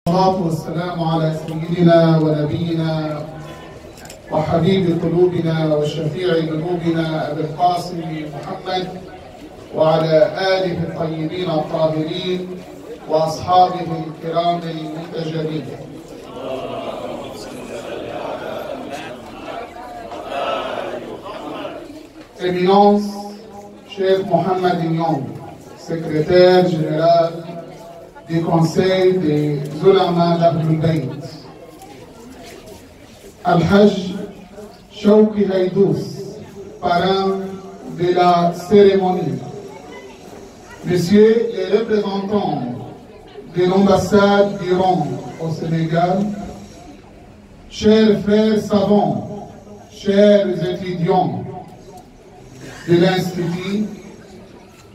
والصلاة والسلام على سيدنا ونبينا وحبيب قلوبنا وشفيع ذنوبنا أبي القاسم محمد وعلى آله الطيبين الطاهرين وأصحابه الكرام المنتجبين. Éminence, Cheikh Mohamed Ignon, secrétaire général du Conseil des Ulama d'Ahlul Bayt. Al-Hajj Shawki Haïdous, parrain de la cérémonie. Messieurs les représentants de l'ambassade d'Iran au Sénégal, chers frères savants, chers étudiants de l'Institut,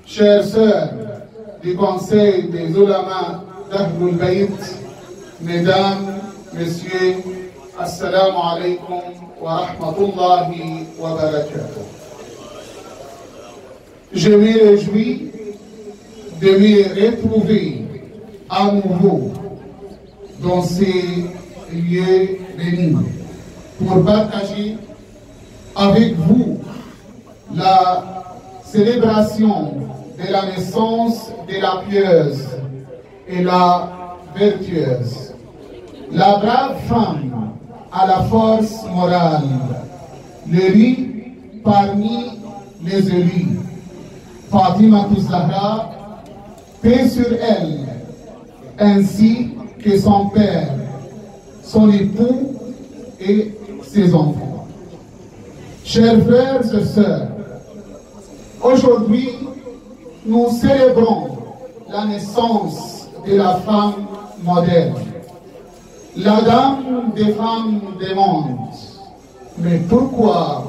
chères sœurs du Conseil des Ulama d'Ahlul Bayt, mesdames, messieurs, assalamu alaikum wa rahmatullahi wa barakatuh. Je me réjouis de me retrouver à nouveau dans ces lieux bénis pour partager avec vous la célébration de la naissance de la pieuse et la vertueuse, la brave femme à la force morale, l'élue parmi les élus, Fatima Zahra, paix sur elle, ainsi que son père, son époux et ses enfants. Chers frères et sœurs, aujourd'hui, nous célébrons la naissance de la femme modèle, la dame des femmes du monde. Mais pourquoi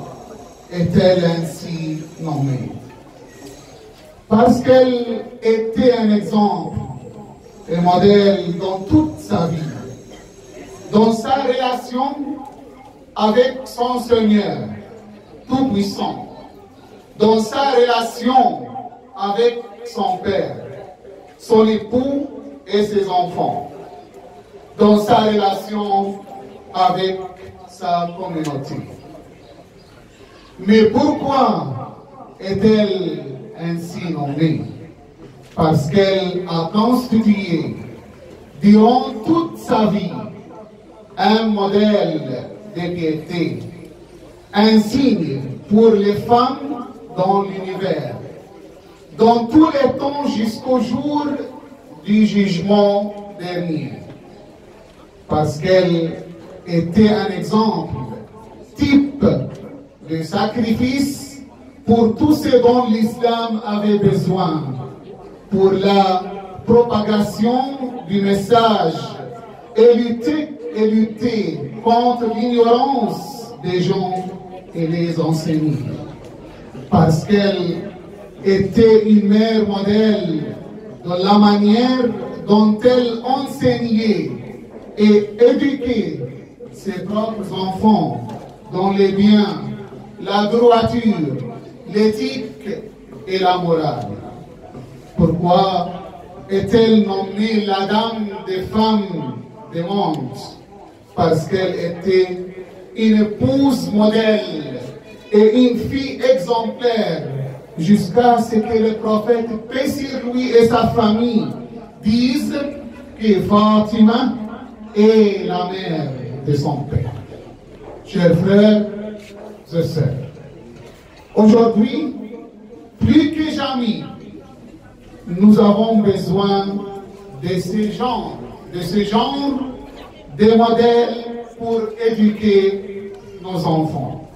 est-elle ainsi nommée? Parce qu'elle était un exemple et modèle dans toute sa vie, dans sa relation avec son Seigneur tout-puissant, dans sa relation avec son père, son époux et ses enfants, dans sa relation avec sa communauté. Mais pourquoi est-elle ainsi nommée? Parce qu'elle a constitué durant toute sa vie un modèle de piété, un signe pour les femmes dans l'univers, dans tous les temps jusqu'au jour du jugement dernier. Parce qu'elle était un exemple, type de sacrifice pour tout ce dont l'islam avait besoin, pour la propagation du message et lutter contre l'ignorance des gens et les enseignants. Parce qu'elle était une mère modèle dans la manière dont elle enseignait et éduquait ses propres enfants dans les biens, la droiture, l'éthique et la morale. Pourquoi est-elle nommée la dame des femmes du monde? Parce qu'elle était une épouse modèle et une fille exemplaire jusqu'à ce que le prophète, paix sur lui et sa famille, disent que Fatima est la mère de son père. Chers frères et sœurs, aujourd'hui, plus que jamais, nous avons besoin de ce genre de modèles pour éduquer nos enfants.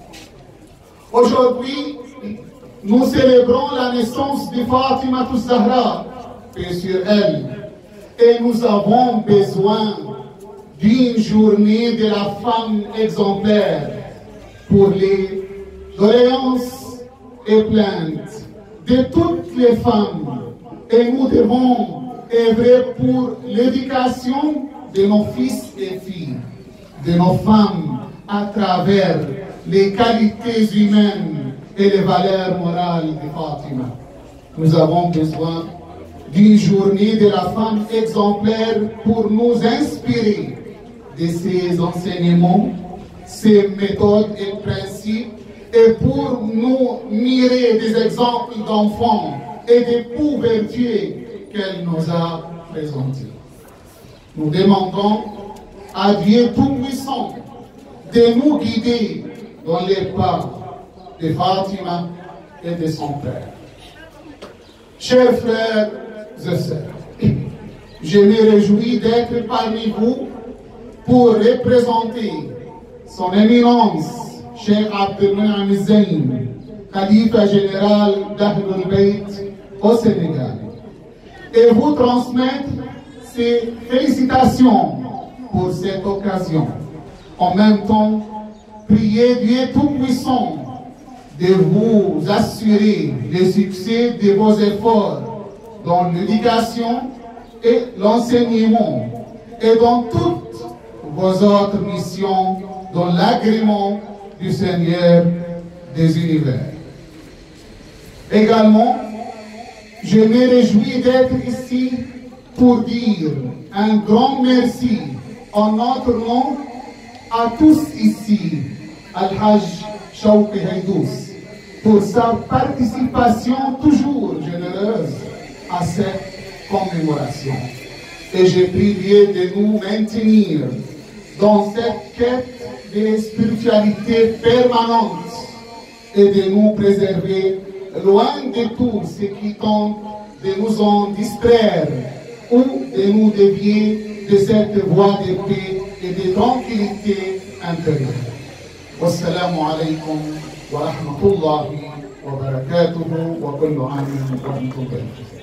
Aujourd'hui, nous célébrons la naissance de Fatima Zahra, paix sur elle, et nous avons besoin d'une journée de la femme exemplaire pour les doléances et plaintes de toutes les femmes. Et nous devons œuvrer pour l'éducation de nos fils et filles, de nos femmes, à travers les qualités humaines et les valeurs morales de Fatima. Nous avons besoin d'une journée de la femme exemplaire pour nous inspirer de ses enseignements, ses méthodes et principes, et pour nous mirer des exemples d'enfants et des d'époux vertueux qu'elle nous a présentés. Nous demandons à Dieu Tout-Puissant de nous guider dans les pas de Fatima et de son père. Chers frères et sœurs, je me réjouis d'être parmi vous pour représenter son éminence, Cheikh Abdelmounam Zain, Khalifa général d'Ahlul Bayt au Sénégal, et vous transmettre ses félicitations pour cette occasion. En même temps, priez Dieu Tout-Puissant de vous assurer le succès de vos efforts dans l'éducation et l'enseignement et dans toutes vos autres missions dans l'agrément du Seigneur des univers. Également, je me réjouis d'être ici pour dire un grand merci en notre nom à tous ici, Al-Hajj Shawqi Haïdous, pour sa participation toujours généreuse à cette commémoration. Et je prie Dieu de nous maintenir dans cette quête de spiritualité permanente et de nous préserver loin de tout ce qui tente de nous en distraire ou de nous dévier de cette voie de paix et de tranquillité intérieure. Wassalamu alaikum wa rahmatullahi wa barakatuhu wa kullu amin wa antum bi khair.